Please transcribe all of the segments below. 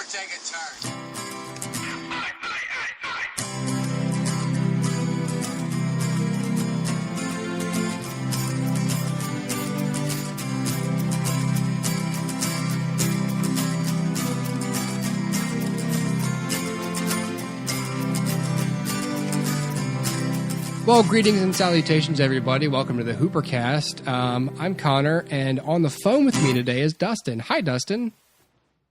take a turn. Well, greetings and salutations, everybody. Welcome to the HooperCast. I'm Connor, and on the phone with me today is Dustin. Hi, Dustin.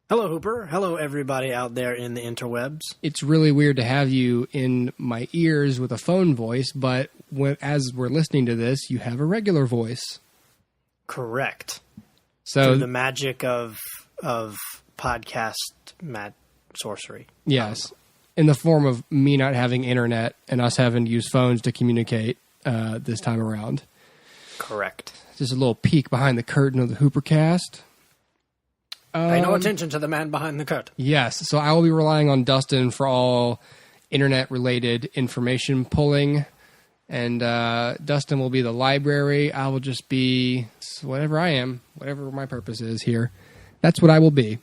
Hello, Hooper. Hello, everybody out there in the interwebs. It's really weird to have you in my ears with a phone voice, but as we're listening to this, you have a regular voice. Correct. So through the magic of podcast sorcery. Yes. In the form of me not having internet and us having to use phones to communicate this time around. Correct. Just a little peek behind the curtain of the HooperCast. Pay no attention to the man behind the curtain. Yes, so I will be relying on Dustin for all internet-related information pulling, and Dustin will be the library. I will just be whatever I am, whatever my purpose is here. That's what I will be.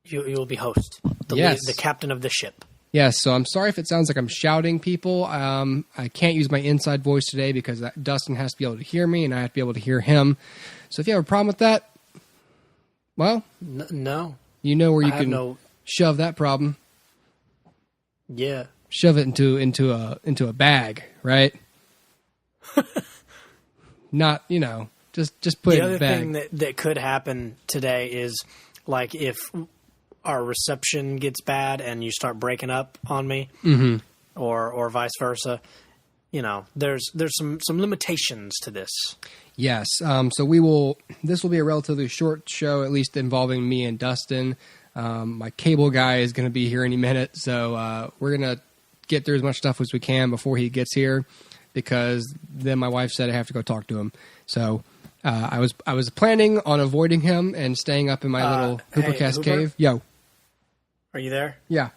You will be host, the captain of the ship. Yes, so I'm sorry if it sounds like I'm shouting people. I can't use my inside voice today because Dustin has to be able to hear me, and I have to be able to hear him. So if you have a problem with that, well, no. You know where you can shove that problem. Yeah. Shove it into a bag, right? Not, just put it in a bag. The other thing that could happen today is, like, if our reception gets bad and you start breaking up on me, mm-hmm. or vice versa, there's some limitations to this. Yes. So this will be a relatively short show, at least involving me and Dustin. My cable guy is going to be here any minute, so we're going to get through as much stuff as we can before he gets here, because then my wife said I have to go talk to him. So I was planning on avoiding him and staying up in my little HooperCast cave. Yo. Are you there? Yeah.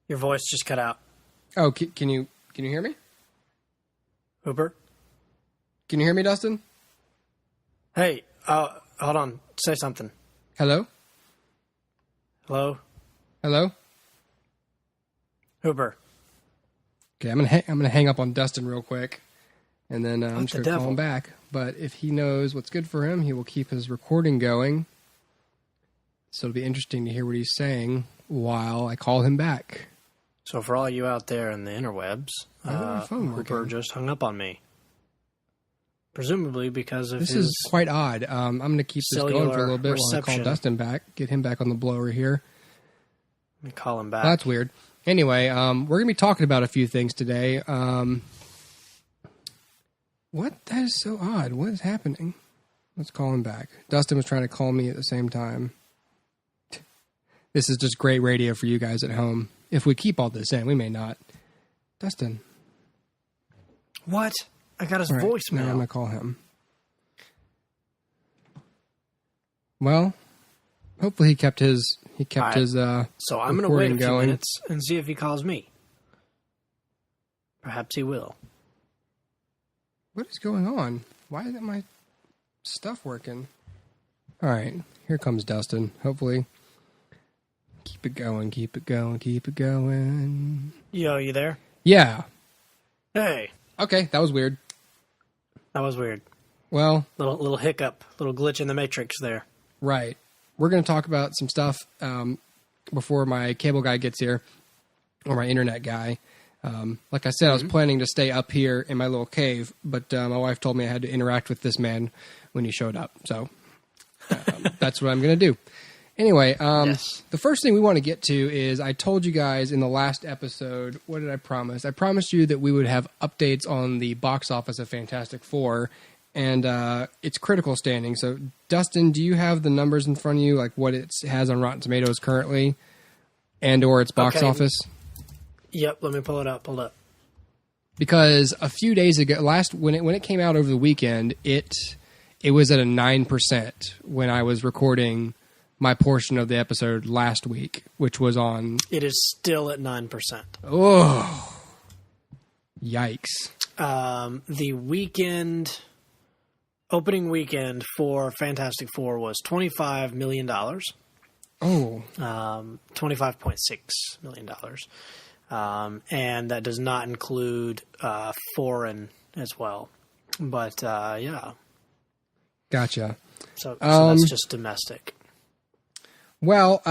Your voice just cut out. Oh, can you hear me? Hooper? Can you hear me, Dustin? Hey, hold on. Say something. Hello? Hello? Hello? Hooper. Okay, I'm gonna hang up on Dustin real quick, and then I'm just gonna call him back. But if he knows what's good for him, he will keep his recording going. So it'll be interesting to hear what he's saying while I call him back. So for all you out there in the interwebs, Hooper just hung up on me. Presumably because of this is quite odd. I'm going to keep this going for a little bit while I call Dustin back, get him back on the blower here. Let me call him back. That's weird. Anyway, we're going to be talking about a few things today. What? That is so odd. What is happening? Let's call him back. Dustin was trying to call me at the same time. This is just great radio for you guys at home. If we keep all this in, we may not. Dustin. What? I got his voicemail. Now I'm going to call him. Well, hopefully he kept his so I'm going to wait a few minutes and see if he calls me. Perhaps he will. What is going on? Why isn't my stuff working? All right, here comes Dustin. Hopefully. Keep it going, keep it going, keep it going. Yo, you there? Yeah. Hey. Okay, that was weird. That was weird. Well, little hiccup, little glitch in the matrix there. Right. We're going to talk about some stuff before my cable guy gets here, or my internet guy. Like I said, I was planning to stay up here in my little cave, but my wife told me I had to interact with this man when he showed up. So that's what I'm going to do. Anyway, yes. The first thing we want to get to is I told you guys in the last episode, what did I promise? I promised you that we would have updates on the box office of Fantastic Four and its critical standing. So, Dustin, do you have the numbers in front of you, like what it has on Rotten Tomatoes currently and or its box office? Yep, let me pull it up. Hold up. Because a few days ago, when it came out over the weekend, it was at a 9% when I was recording my portion of the episode last week, which was on... It is still at 9%. Oh. Yikes. The opening weekend for Fantastic Four was $25 million. Oh. $25.6 million. And that does not include foreign as well. But, yeah. Gotcha. So that's just domestic. Well,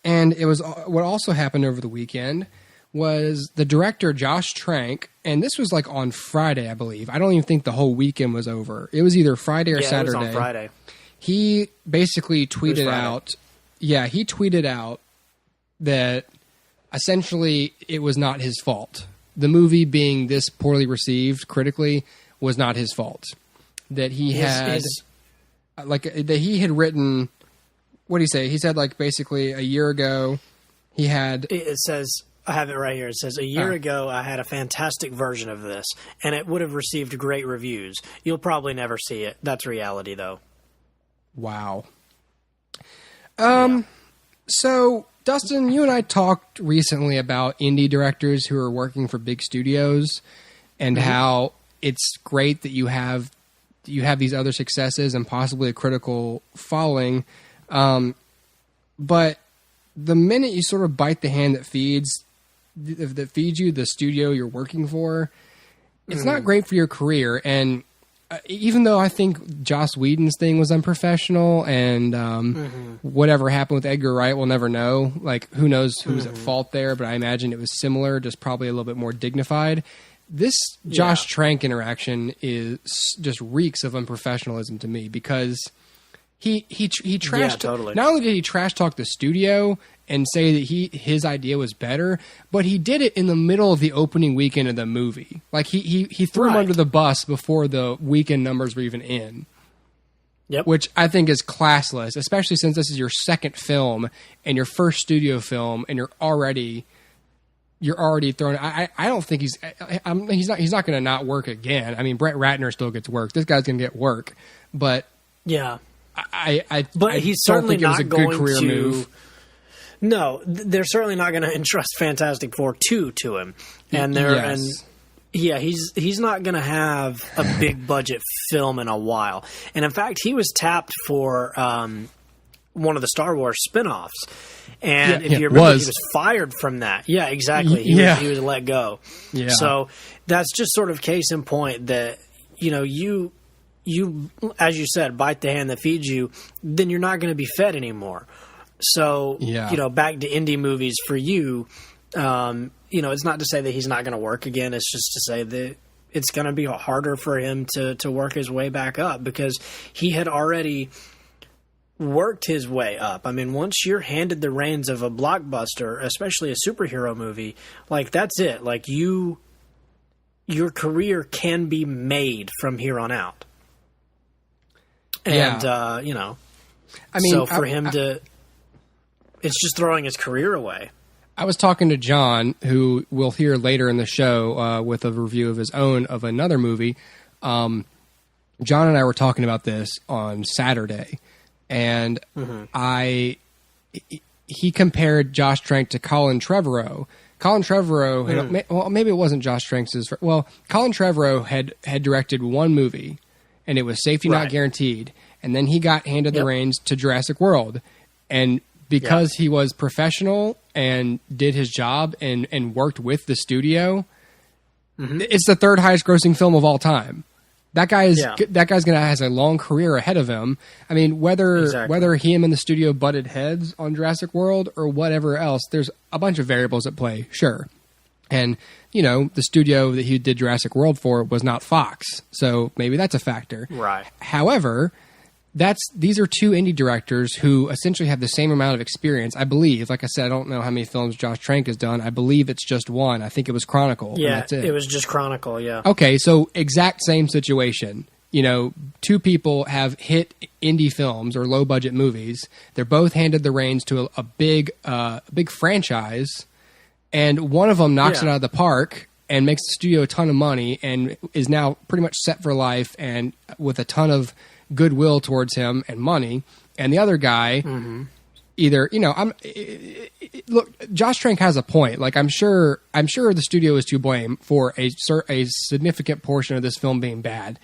and it was what also happened over the weekend was the director Josh Trank, and this was like on Friday, I believe. I don't even think the whole weekend was over. It was either Friday or Saturday. It was on Friday. He basically tweeted out, he tweeted out that essentially it was not his fault. The movie being this poorly received critically was not his fault. That he had written, what did he say? He said like basically a year ago he had... It says... I have it right here. It says, a year ago, I had a fantastic version of this, and it would have received great reviews. You'll probably never see it. That's reality, though. Wow. So, Dustin, you and I talked recently about indie directors who are working for big studios and how it's great that you have these other successes and possibly a critical following. But the minute you sort of bite the hand that feeds you the studio you're working for, it's not great for your career. And even though I think Joss Whedon's thing was unprofessional and whatever happened with Edgar Wright, we'll never know. Like, who knows who's at fault there, but I imagine it was similar, just probably a little bit more dignified. This Josh Trank interaction is just reeks of unprofessionalism to me because he trashed. Totally. Not only did he trash talk the studio and say that his idea was better, but he did it in the middle of the opening weekend of the movie. Like he threw him under the bus before the weekend numbers were even in. Yep. Which I think is classless, especially since this is your second film and your first studio film, and you're already thrown. I don't think he's not going to not work again. I mean, Brett Ratner still gets work. This guy's going to get work, but yeah. But he's certainly not it was a going good career to move. No, they're certainly not going to entrust Fantastic Four 2 to him, and he's not going to have a big budget film in a while. And in fact, he was tapped for one of the Star Wars spinoffs, and if you remember, he was fired from that. Yeah, exactly. He was let go. Yeah. So that's just sort of case in point that you as you said, bite the hand that feeds you, then you're not going to be fed anymore. So, back to indie movies for you, it's not to say that he's not going to work again. It's just to say that it's going to be harder for him to work his way back up because he had already worked his way up. I mean, once you're handed the reins of a blockbuster, especially a superhero movie, like that's it. Like your career can be made from here on out. And, I mean, so for him to... It's just throwing his career away. I was talking to John, who we'll hear later in the show with a review of his own of another movie. John and I were talking about this on Saturday, and he compared Josh Trank to Colin Trevorrow. Colin Trevorrow, maybe it wasn't Josh Trank's. Colin Trevorrow had directed one movie, and it was Safety Not Guaranteed, and then he got handed the reins to Jurassic World, and because he was professional and did his job and worked with the studio, it's the third highest grossing film of all time. That guy's going to has a long career ahead of him. I mean, whether him and the studio butted heads on Jurassic World or whatever else, there's a bunch of variables at play, sure. And, the studio that he did Jurassic World for was not Fox, so maybe that's a factor. Right. However, these are two indie directors who essentially have the same amount of experience, I believe. Like I said, I don't know how many films Josh Trank has done. I believe it's just one. I think it was Chronicle. Yeah, that's it. It was just Chronicle, yeah. Okay, so exact same situation. Two people have hit indie films or low-budget movies. They're both handed the reins to a big franchise, and one of them knocks it out of the park and makes the studio a ton of money and is now pretty much set for life and with a ton of goodwill towards him and money, and the other guy either look, Josh Trank has a point. Like I'm sure the studio is to blame for a significant portion of this film being bad,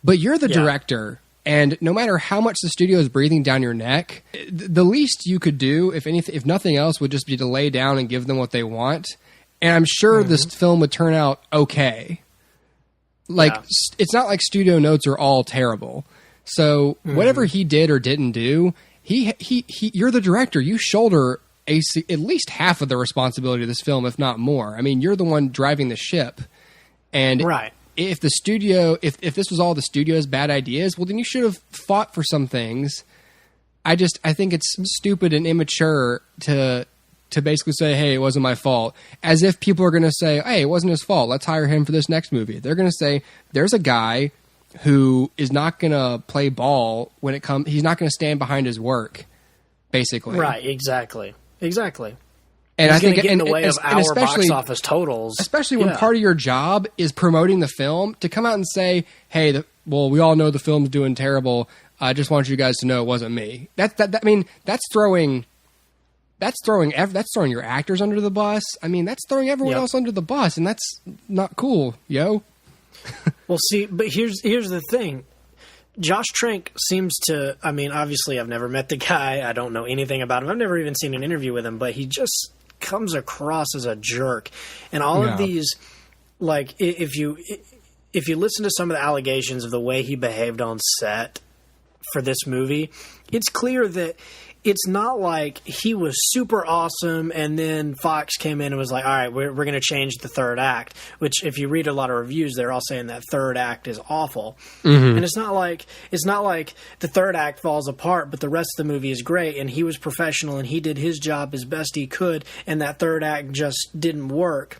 but you're the director And no matter how much the studio is breathing down your neck, the least you could do, if nothing else, would just be to lay down and give them what they want. And I'm sure this film would turn out okay. Like, it's not like studio notes are all terrible. So whatever he did or didn't do, you're the director. You shoulder at least half of the responsibility of this film, if not more. I mean, you're the one driving the ship. And if the studio, if this was all the studio's bad ideas, well, then you should have fought for some things. I think it's stupid and immature to basically say, hey, it wasn't my fault. As if people are going to say, hey, it wasn't his fault. Let's hire him for this next movie. They're going to say, there's a guy who is not going to play ball when it comes. He's not going to stand behind his work, basically. Right, exactly. And I think get in the way of our box office totals. Especially when part of your job is promoting the film, to come out and say, hey, we all know the film's doing terrible. I just want you guys to know it wasn't me. I mean, that's throwing your actors under the bus. I mean, that's throwing everyone else under the bus, and that's not cool, yo. Well, see, but here's the thing. Josh Trank seems to, I mean, obviously I've never met the guy. I don't know anything about him. I've never even seen an interview with him, but he just comes across as a jerk. And all of these, like, if you listen to some of the allegations of the way he behaved on set for this movie, it's clear that it's not like he was super awesome and then Fox came in and was like, all right, we're going to change the third act, which if you read a lot of reviews, they're all saying that third act is awful. And it's not like the third act falls apart, but the rest of the movie is great and he was professional and he did his job as best he could and that third act just didn't work.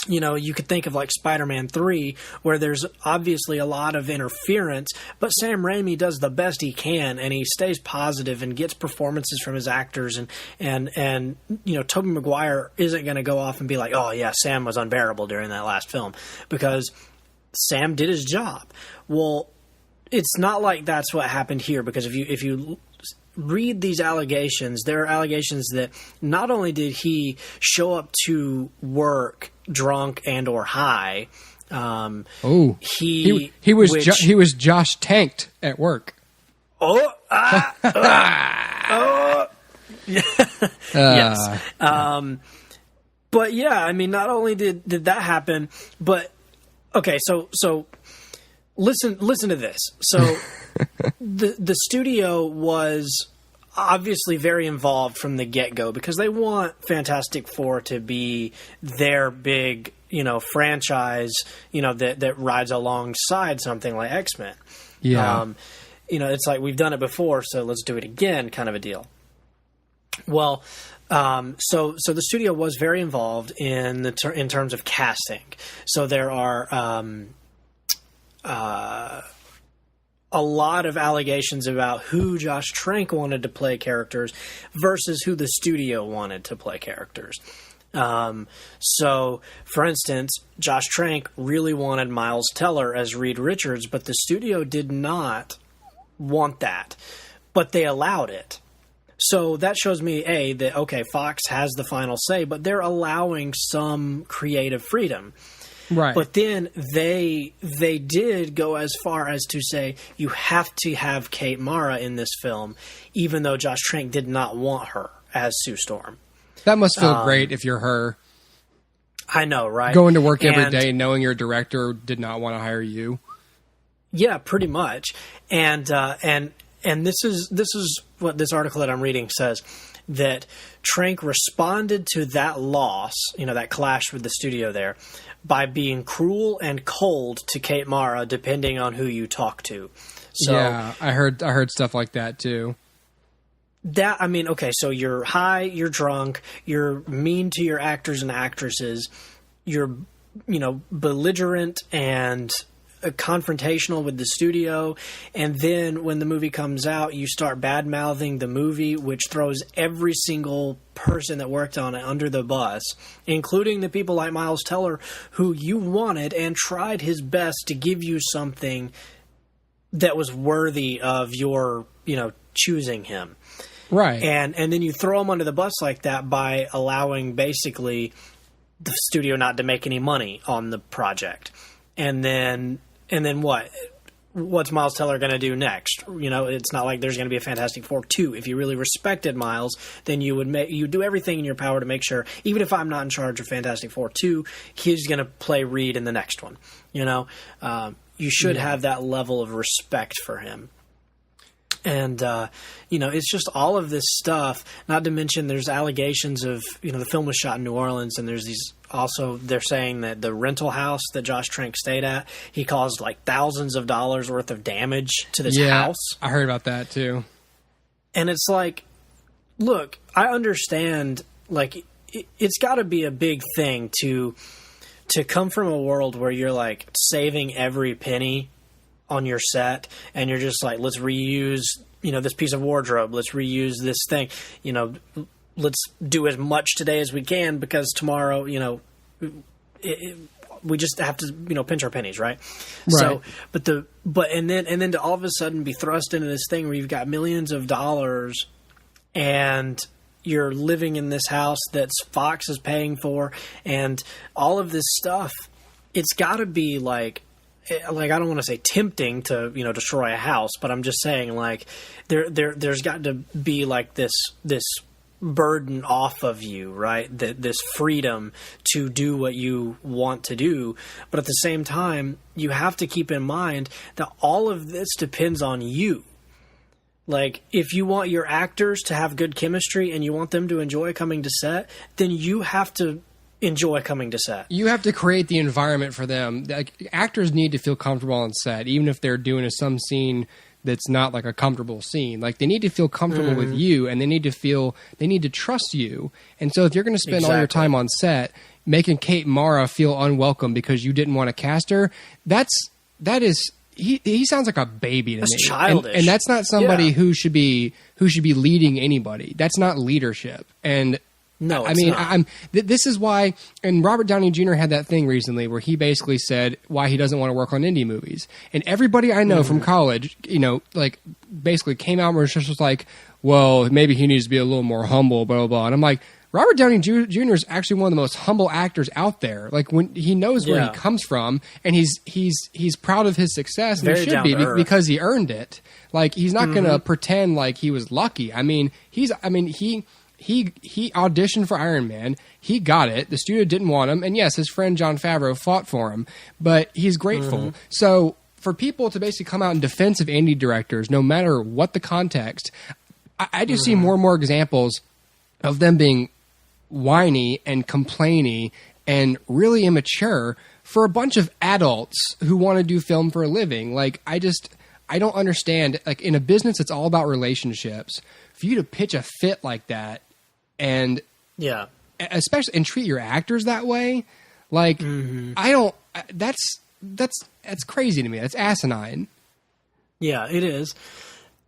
You know, you could think of like Spider-Man 3, where there's obviously a lot of interference, but Sam Raimi does the best he can, and he stays positive and gets performances from his actors, and you know, Tobey Maguire isn't going to go off and be like, oh yeah, Sam was unbearable during that last film, because Sam did his job. Well, it's not like that's what happened here, because if you read these allegations, there are allegations that not only did he show up to work drunk and or high, he was Josh tanked at work. Yes. But yeah, I mean, not only did that happen, but okay, so listen to this. So the studio was obviously very involved from the get-go because they want Fantastic Four to be their big, you know, franchise, you know, that rides alongside something like X-Men. Yeah. You know, it's like we've done it before, so let's do it again kind of a deal. Well, so the studio was very involved in terms of casting. So there are a lot of allegations about who Josh Trank wanted to play characters versus who the studio wanted to play characters. So, for instance, Josh Trank really wanted Miles Teller as Reed Richards, but the studio did not want that. But they allowed it. So that shows me, that, okay, Fox has the final say, but they're allowing some creative freedom. Right. But then they did go as far as to say you have to have Kate Mara in this film, even though Josh Trank did not want her as Sue Storm. That must feel great if you're her. I know, right? Going to work every day knowing your director did not want to hire you. Yeah, pretty much. And this is what this article that I'm reading says, that Trank responded to that loss, you know, that clash with the studio there, by being cruel and cold to Kate Mara, depending on who you talk to. So, yeah, I heard stuff like that too. That, I mean, okay, so you're high, you're drunk, you're mean to your actors and actresses, you're, you know, belligerent and confrontational with the studio, and then when the movie comes out, you start bad-mouthing the movie, which throws every single person that worked on it under the bus, including the people like Miles Teller, who you wanted and tried his best to give you something that was worthy of your, you know, choosing him. Right. And then you throw him under the bus like that by allowing basically the studio not to make any money on the project. And then what? what's Miles Teller going to do next? You know, it's not like there's going to be a Fantastic Four 2. If you really respected Miles, then you would do everything in your power to make sure, even if I'm not in charge of Fantastic Four 2, he's going to play Reed in the next one. You know, you should have that level of respect for him. And, you know, it's just all of this stuff, not to mention there's allegations of, you know, the film was shot in New Orleans, and there's these also, they're saying that the rental house that Josh Trank stayed at, he caused like thousands of dollars worth of damage to this house. I heard about that too. And it's like, look, I understand, like, it's got to be a big thing to come from a world where you're like saving every penny on your set, and you're just like, let's reuse, you know, this piece of wardrobe, let's reuse this thing, you know, let's do as much today as we can because tomorrow, you know, we just have to, you know, pinch our pennies, right? So, and then to all of a sudden be thrust into this thing where you've got millions of dollars and you're living in this house that Fox is paying for, and all of this stuff, it's got to be like I don't want to say tempting to, you know, destroy a house, but I'm just saying, like, there's got to be like this burden off of you, right? This freedom to do what you want to do. But at the same time, you have to keep in mind that all of this depends on you. Like, if you want your actors to have good chemistry and you want them to enjoy coming to set, then you have to enjoy coming to set. You have to create the environment for them. Like, actors need to feel comfortable on set, even if they're doing some scene that's not like a comfortable scene. Like, they need to feel comfortable with you, and they need to trust you. And so if you're going to spend all your time on set making Kate Mara feel unwelcome because you didn't want to cast her, he sounds like a baby to me. That's childish. And that's not somebody who should be leading anybody. That's not leadership. And no, I mean, not. This is why, and Robert Downey Jr. had that thing recently where he basically said why he doesn't want to work on indie movies. And everybody I know from college, you know, like, basically came out and was just like, well, maybe he needs to be a little more humble, blah, blah, blah. And I'm like, Robert Downey Jr. is actually one of the most humble actors out there. Like, when he knows where he comes from, and he's proud of his success, and he should be because he earned it. Like, he's not going to pretend like he was lucky. I mean, he auditioned for Iron Man. He got it. The studio didn't want him. And yes, his friend Jon Favreau fought for him, but he's grateful. So for people to basically come out in defense of indie directors, no matter what the context, I just see more and more examples of them being whiny and complainy and really immature for a bunch of adults who want to do film for a living. Like, I don't understand. Like, in a business, it's all about relationships. For you to pitch a fit like that, and especially and treat your actors that way, like, I don't. That's crazy to me. That's asinine. Yeah, it is.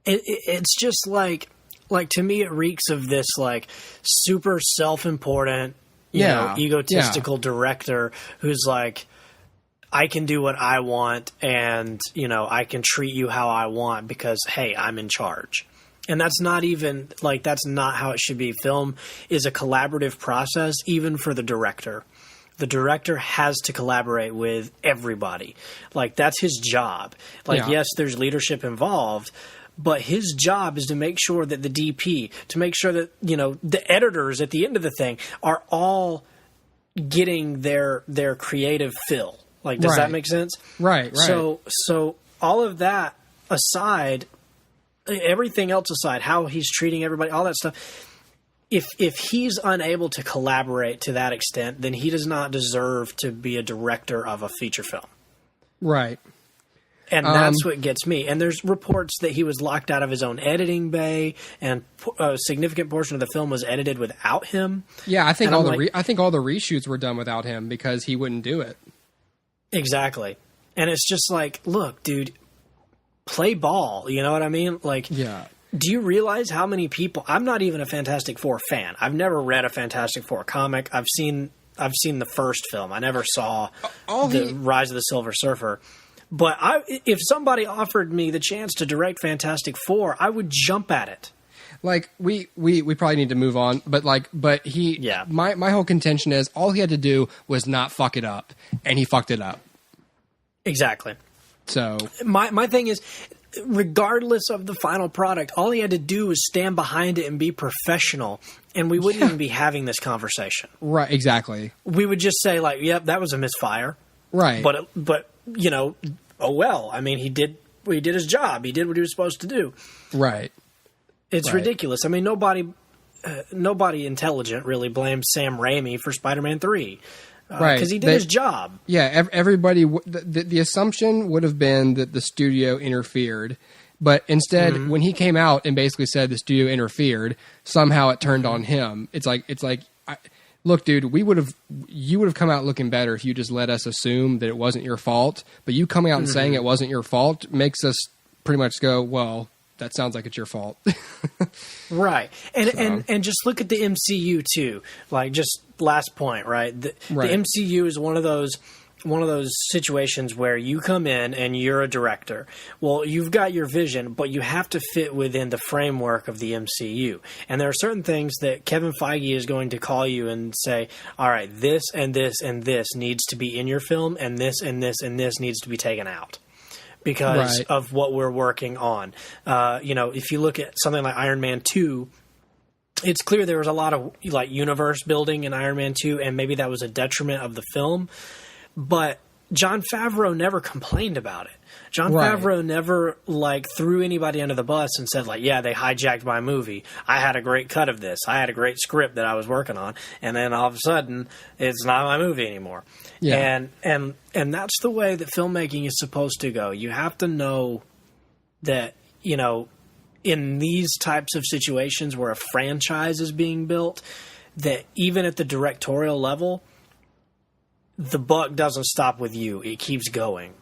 It's just like to me, it reeks of this like super self-important, you know, egotistical director who's like, I can do what I want, and, you know, I can treat you how I want because, hey, I'm in charge. And that's not even, like, that's not how it should be. Film is a collaborative process, even for the director. The director has to collaborate with everybody. Like, that's his job. Like, yes, there's leadership involved, but his job is to make sure that the DP, to make sure that, you know, the editors at the end of the thing are all getting their creative fill. Like, does that make sense? Right. So all of that aside, everything else aside, how he's treating everybody, all that stuff, if he's unable to collaborate to that extent, then he does not deserve to be a director of a feature film. Right. And that's what gets me. And there's reports that he was locked out of his own editing bay, and a significant portion of the film was edited without him. Yeah, I think all the reshoots were done without him because he wouldn't do it. Exactly. And it's just like, look, dude, play ball. You know what I mean? Like, do you realize how many people? I'm not even a Fantastic Four fan. I've never read a Fantastic Four comic. I've seen the first film. I never saw the Rise of the Silver Surfer. But if somebody offered me the chance to direct Fantastic Four, I would jump at it. Like, we probably need to move on, but my whole contention is all he had to do was not fuck it up, and he fucked it up. Exactly. So my thing is, regardless of the final product, all he had to do was stand behind it and be professional, and we wouldn't even be having this conversation. Right, exactly. We would just say, like, yep, that was a misfire. Right. But you know, oh well. I mean, he did his job. He did what he was supposed to do. Right. It's ridiculous. I mean, nobody intelligent really blames Sam Raimi for Spider-Man 3. Right. Because he did his job. Yeah, everybody... The assumption would have been that the studio interfered. But instead, when he came out and basically said the studio interfered, somehow it turned on him. It's like look, dude, you would have come out looking better if you just let us assume that it wasn't your fault. But you coming out and saying it wasn't your fault makes us pretty much go, well, that sounds like it's your fault. Right. And just look at the MCU too. Like, just last point, right? The MCU is one of those situations where you come in and you're a director. Well, you've got your vision, but you have to fit within the framework of the MCU. And there are certain things that Kevin Feige is going to call you and say, all right, this and this and this needs to be in your film, and this and this and this needs to be taken out, because of what we're working on. You know, if you look at something like Iron Man 2, it's clear there was a lot of like universe building in Iron Man 2, and maybe that was a detriment of the film. But Jon Favreau never complained about it. Jon Favreau never like threw anybody under the bus and said like, yeah, they hijacked my movie. I had a great cut of this. I had a great script that I was working on, and then all of a sudden it's not my movie anymore. Yeah. And that's the way that filmmaking is supposed to go. You have to know that, you know, in these types of situations where a franchise is being built, that even at the directorial level, the buck doesn't stop with you. It keeps going.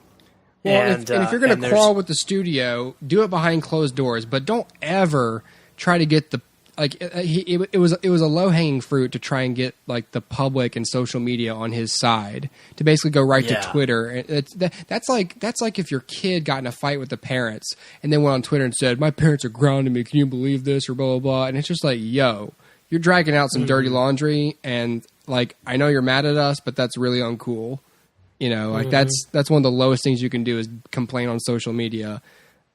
Well, and if you're going to quarrel with the studio, do it behind closed doors. But don't ever try to get the it was a low hanging fruit to try and get like the public and social media on his side, to basically go right to Twitter. That's like if your kid got in a fight with the parents and then went on Twitter and said, "My parents are grounding me. Can you believe this?" or blah blah blah. And it's just like, yo, you're dragging out some dirty laundry, and like, I know you're mad at us, but that's really uncool. You know, like that's one of the lowest things you can do is complain on social media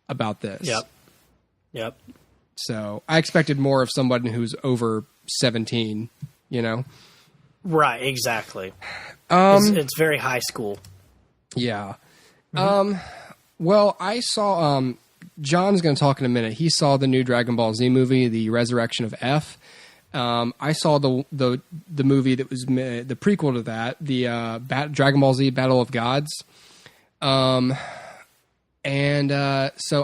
about this. Yep. So I expected more of somebody who's over 17, you know? Right, exactly. It's very high school. Yeah. Well, I saw, John's going to talk in a minute. He saw the new Dragon Ball Z movie, The Resurrection of F. I saw the movie that was the prequel to that, the Dragon Ball Z Battle of Gods. So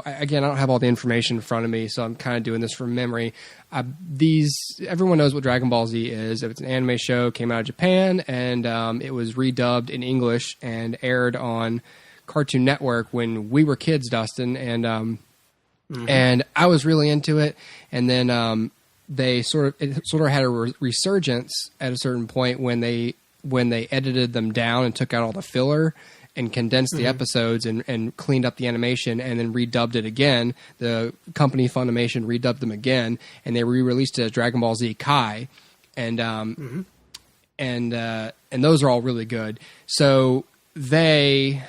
again, I don't have all the information in front of me, so I'm kind of doing this from memory. Everyone knows what Dragon Ball Z is. It's an anime show, came out of Japan, and it was redubbed in English and aired on Cartoon Network when we were kids, Dustin, and I was really into it. And then they sort of had a resurgence at a certain point when they edited them down and took out all the filler and condensed the episodes and cleaned up the animation and then redubbed it again. The company Funimation redubbed them again, and they re-released it as Dragon Ball Z Kai, and those are all really good. So I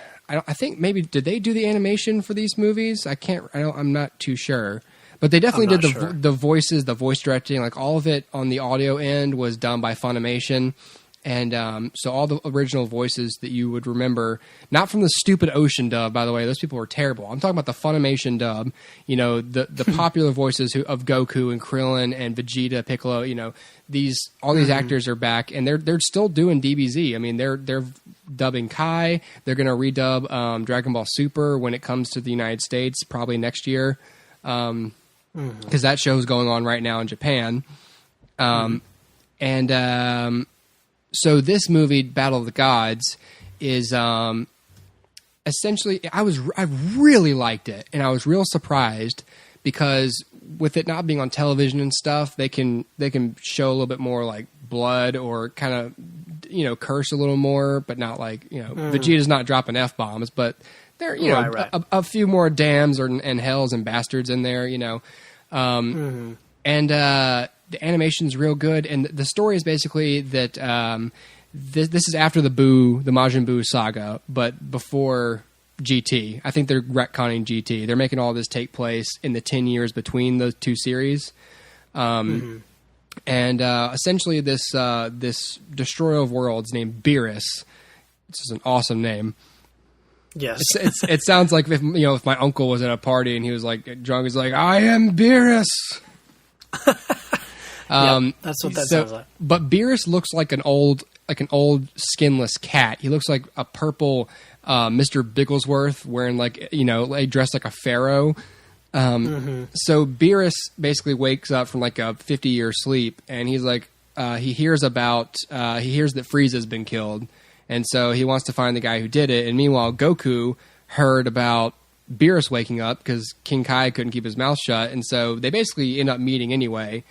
think maybe did they do the animation for these movies? I'm not too sure. But they definitely did the voices, the voice directing, like all of it on the audio end was done by Funimation. And so all the original voices that you would remember, not from the stupid Ocean dub, by the way, those people were terrible. I'm talking about the Funimation dub, you know, the popular voices of Goku and Krillin and Vegeta, Piccolo, you know, all these actors are back, and they're still doing DBZ. I mean, they're dubbing Kai. They're going to redub Dragon Ball Super when it comes to the United States, probably next year. Because that show is going on right now in Japan. So this movie, Battle of the Gods, is essentially, I really liked it, and I was real surprised because with it not being on television and stuff, they can show a little bit more like blood or kind of, you know, curse a little more, but not like, you know, Vegeta's not dropping F-bombs, but there, you know, a few more damns and hells and bastards in there, you know. The animation's real good, and the story is basically that this is after the Majin Buu saga, but before GT. I think they're retconning GT. They're making all this take place in the 10 years between the two series. And essentially this destroyer of worlds named Beerus, which is an awesome name. Yes. It sounds like if my uncle was at a party and he was like drunk, he's like, I am Beerus. That's what that sounds like. But Beerus looks like an old skinless cat. He looks like a purple Mr. Bigglesworth wearing dressed like a pharaoh. So Beerus basically wakes up from like a 50-year sleep, and he's like, he hears that Frieza's been killed, and so he wants to find the guy who did it. And meanwhile, Goku heard about Beerus waking up because King Kai couldn't keep his mouth shut, and so they basically end up meeting anyway.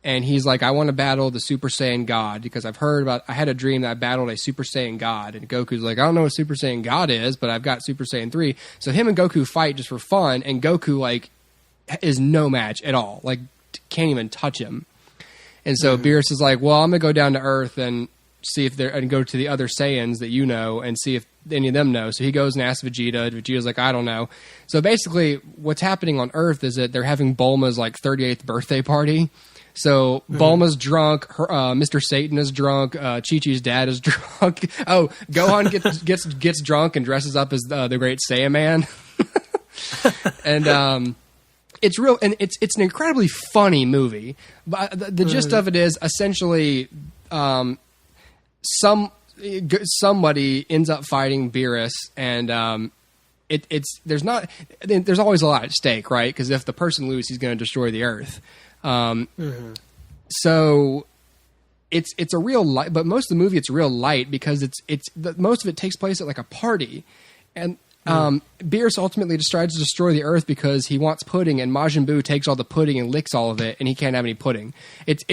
And he's like, I want to battle the Super Saiyan God because I had a dream that I battled a Super Saiyan God. And Goku's like, I don't know what Super Saiyan God is, but I've got Super Saiyan 3. So him and Goku fight just for fun. And Goku, like, is no match at all. Like, can't even touch him. And so Beerus is like, well, I'm going to go down to Earth and see if and go to the other Saiyans that you know and see if any of them know. So he goes and asks Vegeta. Vegeta's like, I don't know. So basically what's happening on Earth is that they're having Bulma's, like, 38th birthday party. So Bulma's drunk, Mr. Satan is drunk, Chi-Chi's dad is drunk. Oh, Gohan gets drunk and dresses up as the Great Saiyaman. And it's real, and it's an incredibly funny movie. But the gist of it is essentially somebody ends up fighting Beerus, and there's always a lot at stake, right? Because if the person loses, he's going to destroy the Earth. So it's a real light, but most of the movie it's real light because most of it takes place at like a party, and Beerus ultimately just tries to destroy the Earth because he wants pudding, and Majin Buu takes all the pudding and licks all of it, and he can't have any pudding. It's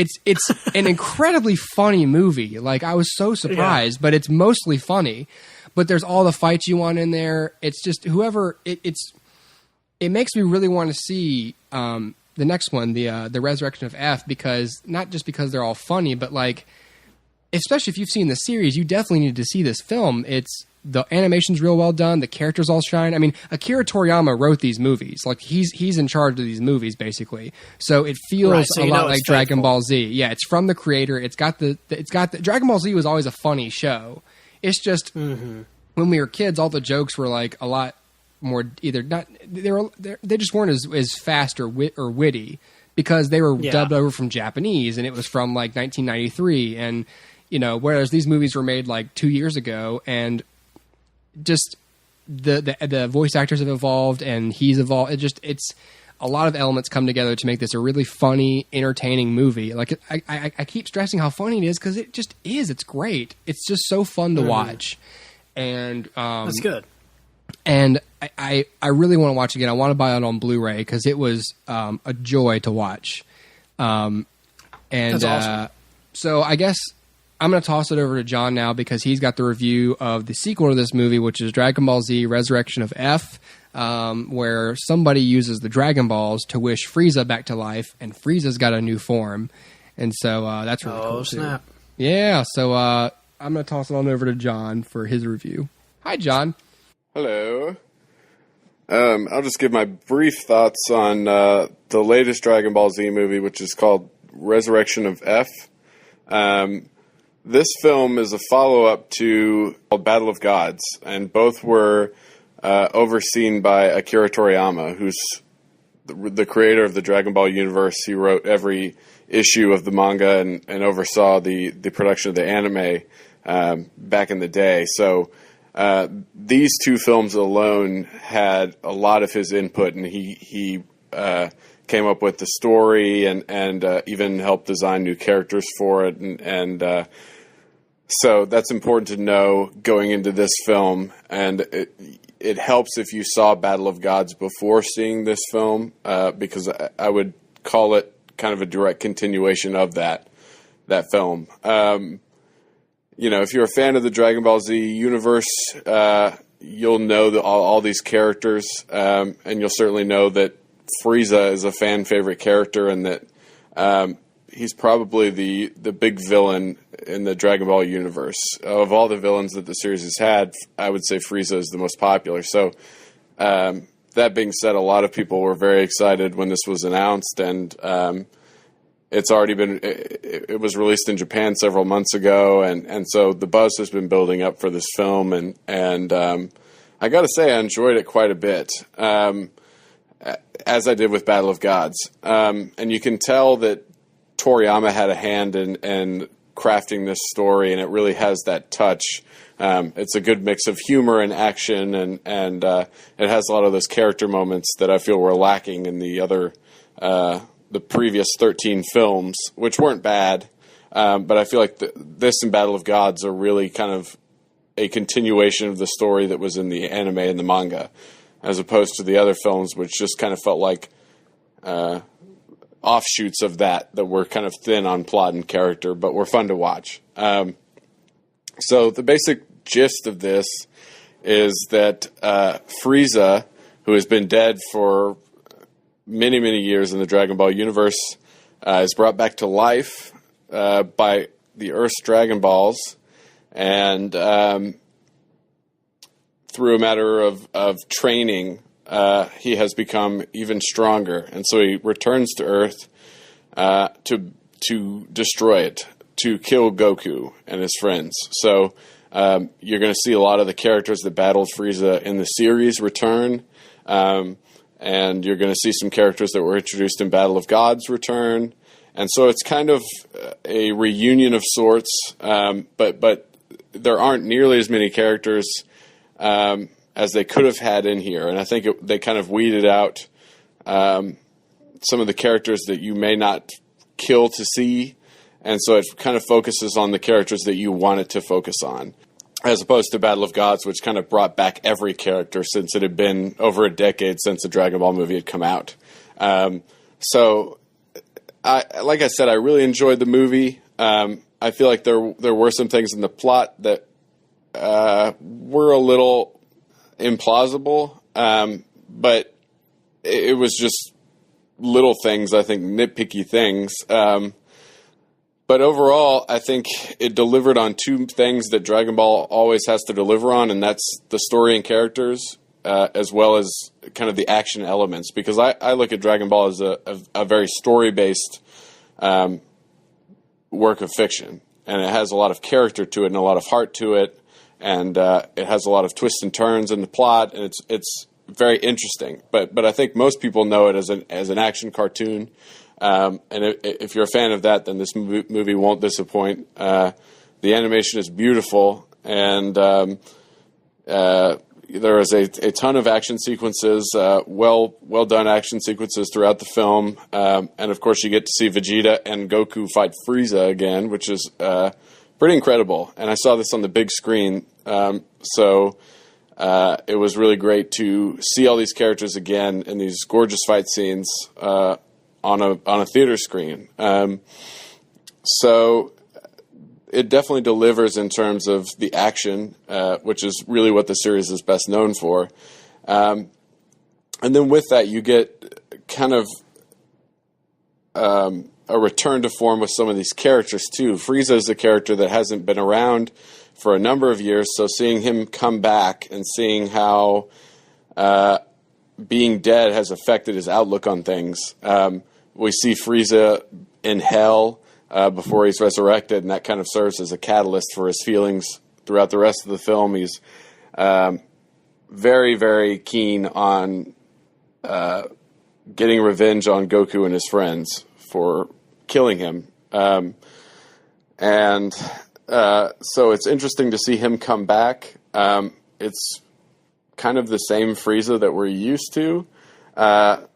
an incredibly funny movie. Like, I was so surprised, but it's mostly funny. But there's all the fights you want in there. It's just it makes me really want to see the next one, the Resurrection of F, because not just because they're all funny, but like, especially if you've seen the series, you definitely need to see this film. The animation's real well done. The characters all shine. I mean, Akira Toriyama wrote these movies. Like, he's in charge of these movies, basically. So it feels a lot like Dragon Ball Z. Yeah, it's from the creator. It's got the Dragon Ball Z was always a funny show. It's just when we were kids, all the jokes were like a lot more they just weren't as fast or witty because they were dubbed over from Japanese, and it was from like 1993, and whereas these movies were made like 2 years ago, and just the voice actors have evolved and he's evolved. It's a lot of elements come together to make this a really funny, entertaining movie. Like, I keep stressing how funny it is because it just is. It's great. It's just so fun to watch, and that's good. And I really want to watch it again. I want to buy it on Blu-ray because it was a joy to watch. That's awesome. So I guess I'm going to toss it over to John now because he's got the review of the sequel to this movie, which is Dragon Ball Z Resurrection of F, where somebody uses the Dragon Balls to wish Frieza back to life, and Frieza's got a new form. And so that's really cool, snap. too. Yeah, so I'm going to toss it on over to John for his review. Hi, John. Hello. I'll just give my brief thoughts on the latest Dragon Ball Z movie, which is called Resurrection of F. This film is a follow-up to Battle of Gods, and both were overseen by Akira Toriyama, who's the creator of the Dragon Ball universe. He wrote every issue of the manga and oversaw the production of the anime back in the day. So these two films alone had a lot of his input, and he came up with the story and even helped design new characters for it. And so that's important to know going into this film. And it helps if you saw Battle of Gods before seeing this film, because I would call it kind of a direct continuation of that film. If you're a fan of the Dragon Ball Z universe, you'll know all these characters, and you'll certainly know that Frieza is a fan favorite character, and that he's probably the big villain in the Dragon Ball universe. Of all the villains that the series has had, I would say Frieza is the most popular. So that being said, a lot of people were very excited when this was announced, and it's already been. It was released in Japan several months ago, and so the buzz has been building up for this film, and I got to say I enjoyed it quite a bit. As I did with Battle of Gods. And you can tell that Toriyama had a hand in crafting this story, and it really has that touch. It's a good mix of humor and action, and it has a lot of those character moments that I feel were lacking in the previous 13 films, which weren't bad. But I feel like this and Battle of Gods are really kind of a continuation of the story that was in the anime and the manga, as opposed to the other films, which just kind of felt like offshoots of that were kind of thin on plot and character, but were fun to watch. So the basic gist of this is that Frieza, who has been dead for many, many years in the Dragon Ball universe, is brought back to life by the Earth's Dragon Balls, and through a matter of training, he has become even stronger, and so he returns to Earth to destroy it, to kill Goku and his friends. So you're going to see a lot of the characters that battled Frieza in the series return, and you're going to see some characters that were introduced in Battle of Gods return, and so it's kind of a reunion of sorts, but there aren't nearly as many characters as they could have had in here. And I think they kind of weeded out some of the characters that you may not kill to see. And so it kind of focuses on the characters that you want it to focus on, as opposed to Battle of Gods, which kind of brought back every character since it had been over a decade since the Dragon Ball movie had come out. So, like I said, I really enjoyed the movie. I feel like there were some things in the plot that were a little implausible, but it was just little things, I think, nitpicky things. But overall, I think it delivered on two things that Dragon Ball always has to deliver on, and that's the story and characters, as well as kind of the action elements. Because I look at Dragon Ball as a very story-based work of fiction, and it has a lot of character to it and a lot of heart to it, and it has a lot of twists and turns in the plot, and it's very interesting. But I think most people know it as an action cartoon. And if you're a fan of that, then this movie won't disappoint. The animation is beautiful, and there is a ton of action sequences, well done action sequences throughout the film. And of course, you get to see Vegeta and Goku fight Frieza again, which is pretty incredible. And I saw this on the big screen, so it was really great to see all these characters again in these gorgeous fight scenes on a theater screen. So it definitely delivers in terms of the action, which is really what the series is best known for. And then with that, you get kind of a return to form with some of these characters too. Frieza is a character that hasn't been around for a number of years, so seeing him come back and seeing how being dead has affected his outlook on things. We see Frieza in hell before he's resurrected, and that kind of serves as a catalyst for his feelings throughout the rest of the film. He's very, very keen on getting revenge on Goku and his friends for killing him. So it's interesting to see him come back. It's kind of the same Frieza that we're used to.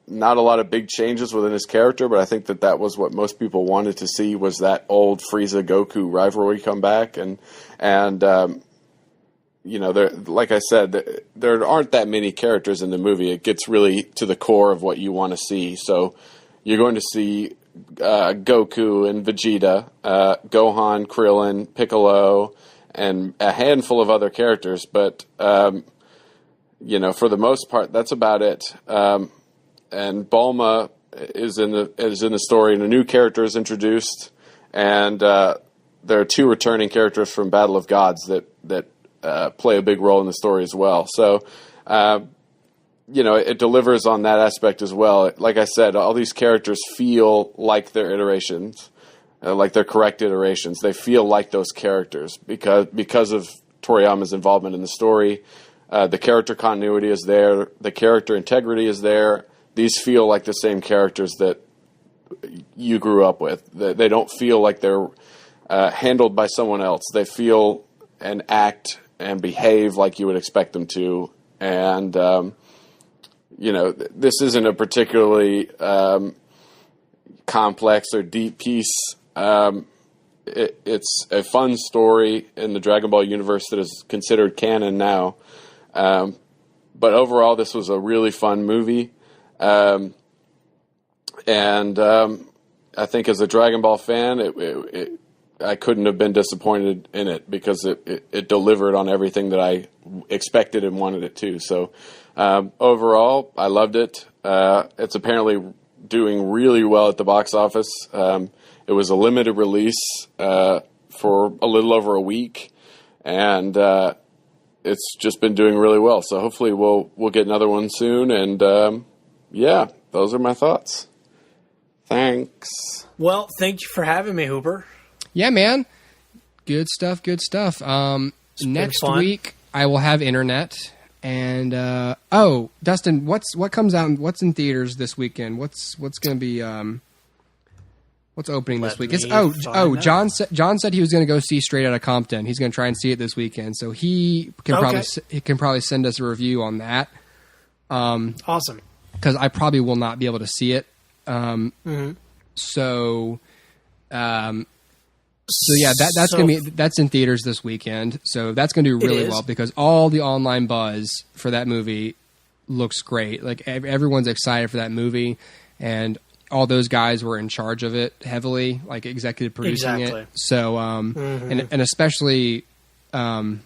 Not a lot of big changes within his character, but I think that was what most people wanted to see, was that old Frieza-Goku rivalry come back. And like I said, there aren't that many characters in the movie. It gets really to the core of what you want to see. So you're going to see Goku and Vegeta, Gohan, Krillin, Piccolo, and a handful of other characters. But, for the most part, that's about it. And Bulma is in the story, and a new character is introduced, and there are 2 returning characters from Battle of Gods that play a big role in the story as well. So, it delivers on that aspect as well. Like I said, all these characters feel like their iterations, like their correct iterations. They feel like those characters because of Toriyama's involvement in the story. The character continuity is there. The character integrity is there. These feel like the same characters that you grew up with. They don't feel like they're handled by someone else. They feel and act and behave like you would expect them to. And, this isn't a particularly complex or deep piece. It's a fun story in the Dragon Ball universe that is considered canon now. But overall, this was a really fun movie. And I think as a Dragon Ball fan, I couldn't have been disappointed in it because it delivered on everything that I expected and wanted it to. So overall, I loved it. It's apparently doing really well at the box office. It was a limited release for a little over a week, and it's just been doing really well. So hopefully we'll get another one soon. And yeah, those are my thoughts. Thanks. Well, thank you for having me, Hooper. Yeah, man. Good stuff. Next week I will have internet. And Dustin, what comes out? What's in theaters this weekend? What's going to be what's opening this week? It's John said he was going to go see Straight Outta Compton. He's going to try and see it this weekend, so he can probably send us a review on that. Awesome. Because I probably will not be able to see it. So yeah, that's in theaters this weekend. So that's going to do really well because all the online buzz for that movie looks great. Like everyone's excited for that movie, and all those guys were in charge of it heavily, like executive producing it. So and especially Ice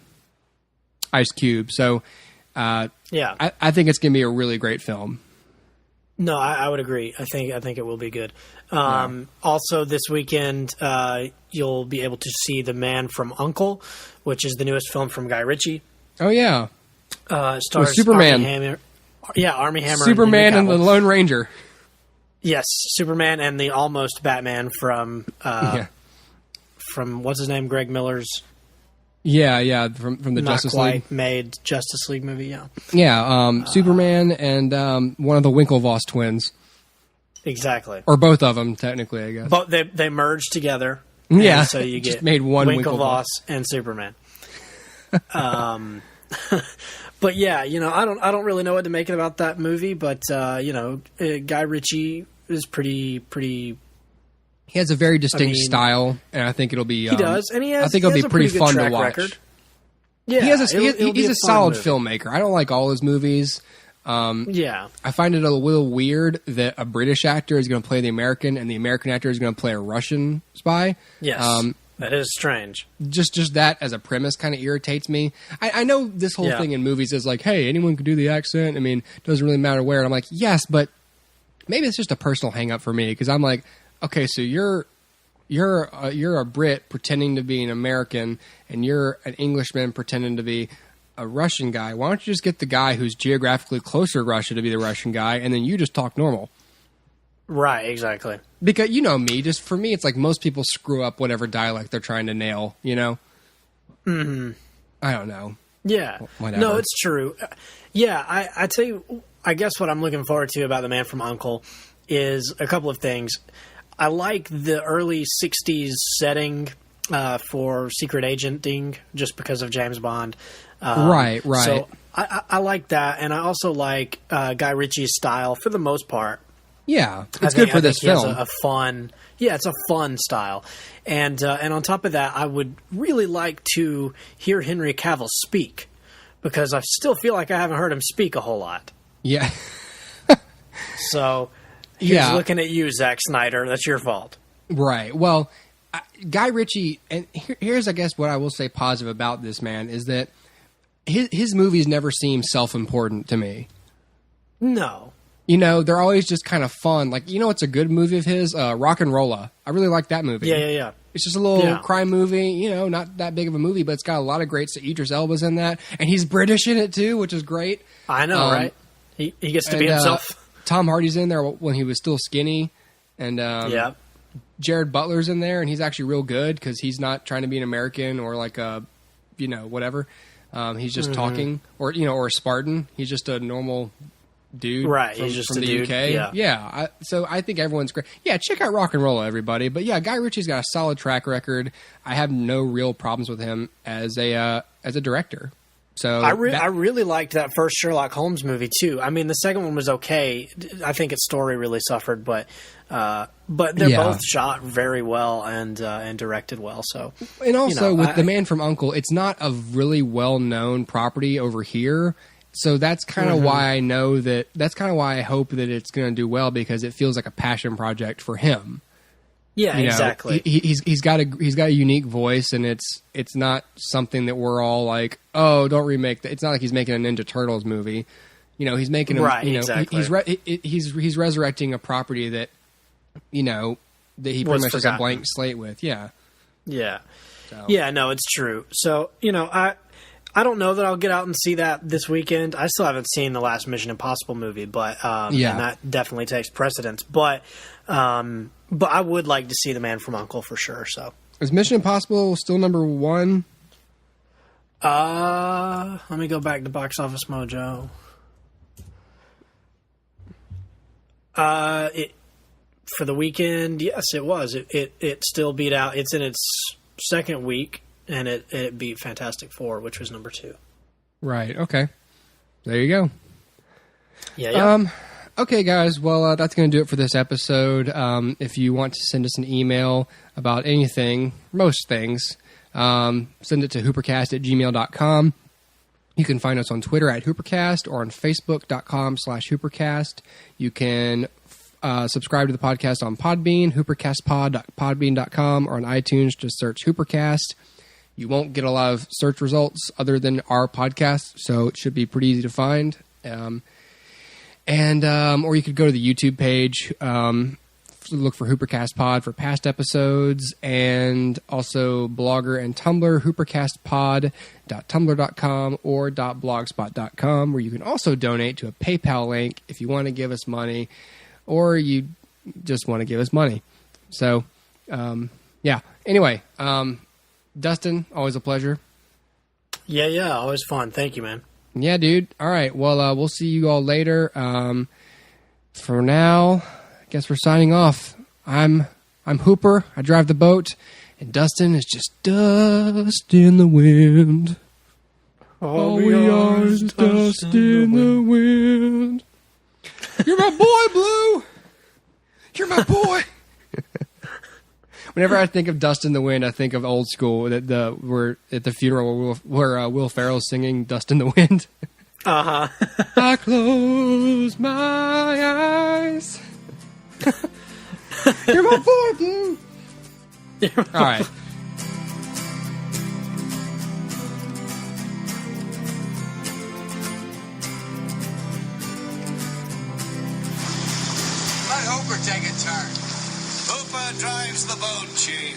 Cube. So I think it's going to be a really great film. No, I would agree. I think it will be good. Also, this weekend, you'll be able to see The Man from U.N.C.L.E., which is the newest film from Guy Ritchie. Oh, yeah. Stars Superman. Armie Hammer. Superman and the Lone Ranger. Yes, Superman and the almost Batman from what's his name? Greg Miller's. Yeah, from the Justice League. Not quite made Justice League movie, yeah. Yeah, Superman and one of the Winklevoss twins. Exactly. Or both of them, technically, I guess. But they merged together. Yeah, so you just get made one Winklevoss and Superman. But yeah, I don't really know what to make it about that movie, but Guy Ritchie is pretty. He has a very distinct style, and I think it'll be. He does, and I think it'll be pretty fun to watch. Record. Yeah, he's a solid filmmaker. I don't like all his movies. I find it a little weird that a British actor is going to play the American, and the American actor is going to play a Russian spy. Yes, that is strange. Just that as a premise kind of irritates me. I know this whole thing in movies is like, hey, anyone can do the accent. I mean, it doesn't really matter where. And I'm like, yes, but maybe it's just a personal hang up for me because I'm like, okay, so you're a Brit pretending to be an American, and you're an Englishman pretending to be a Russian guy. Why don't you just get the guy who's geographically closer to Russia to be the Russian guy, and then you just talk normal? Right, exactly. Because me, just for me, it's like most people screw up whatever dialect they're trying to nail. Mm-hmm. I don't know. Yeah, whatever. No, it's true. Yeah, I tell you, I guess what I'm looking forward to about The Man from U.N.C.L.E. is a couple of things. I like the early 60s setting for secret agenting just because of James Bond. Right. So I like that, and I also like Guy Ritchie's style for the most part. Yeah, it's good for this film. It's a fun style. And on top of that, I would really like to hear Henry Cavill speak because I still feel like I haven't heard him speak a whole lot. Yeah. So... He's looking at you, Zack Snyder. That's your fault. Right. Well, Guy Ritchie, and here's, I guess, what I will say positive about this man is that his movies never seem self-important to me. No. they're always just kind of fun. Like, it's a good movie of his, Rock and Rolla. I really like that movie. Yeah. It's just a little crime movie, not that big of a movie, but it's got a lot of great. So Idris Elba's in that, and he's British in it too, which is great. I know, right? He gets to be himself. Tom Hardy's in there when he was still skinny, and Jared Butler's in there, and he's actually real good because he's not trying to be an American or like a, whatever. He's just talking, or a Spartan. He's just a normal dude, right? He's just from the dude. UK. Yeah. So I think everyone's great. Yeah, check out Rock and Roll, everybody. But yeah, Guy Ritchie's got a solid track record. I have no real problems with him as a director. So I really liked that first Sherlock Holmes movie too. I mean, the second one was okay. I think its story really suffered, but they're both shot very well and directed well. So, and also with The Man from U.N.C.L.E., it's not a really well known property over here. So that's kind of why I know that. That's kind of why I hope that it's going to do well, because it feels like a passion project for him. Yeah, exactly. He's got a unique voice, and it's not something that we're all like, oh, don't remake that. It's not like he's making a Ninja Turtles movie. He's making exactly. He's resurrecting a property that that he pretty much has a blank slate with. Yeah. So. Yeah. No, it's true. So I don't know that I'll get out and see that this weekend. I still haven't seen the last Mission Impossible movie, but and that definitely takes precedence. But I would like to see The Man from U.N.C.L.E. for sure. So is Mission Impossible still number 1? Let me go back to Box Office Mojo. For the weekend, yes, it was. It still beat out. It's in its second week. And it beat Fantastic Four, which was number 2. Right. Okay. There you go. Yeah. Okay, guys. Well, that's going to do it for this episode. If you want to send us an email about anything, most things, send it to HooperCast@gmail.com. You can find us on Twitter @HooperCast or on Facebook.com/HooperCast. You can subscribe to the podcast on Podbean, HooperCastPod.podbean.com, or on iTunes. Just search HooperCast. You won't get a lot of search results other than our podcast, so it should be pretty easy to find. Or you could go to the YouTube page, look for HooperCast Pod for past episodes, and also Blogger and Tumblr, HooperCastPod.tumblr.com or .blogspot.com, where you can also donate to a PayPal link if you want to give us money, or you just want to give us money. So, Anyway, Dustin, always a pleasure. Yeah, always fun. Thank you, man. Yeah, dude. All right. Well, we'll see you all later. For now, I guess we're signing off. I'm Hooper. I drive the boat, and Dustin is just dust in the wind. All we are is dust in the wind. You're my boy, Blue. You're my boy. Whenever I think of Dust in the Wind, I think of Old School. We're at the funeral where Will Ferrell's singing "Dust in the Wind." I close my eyes. You're my boy, Blue. All right. Let Hooper take a turn. Hooper drives the boat, Chief.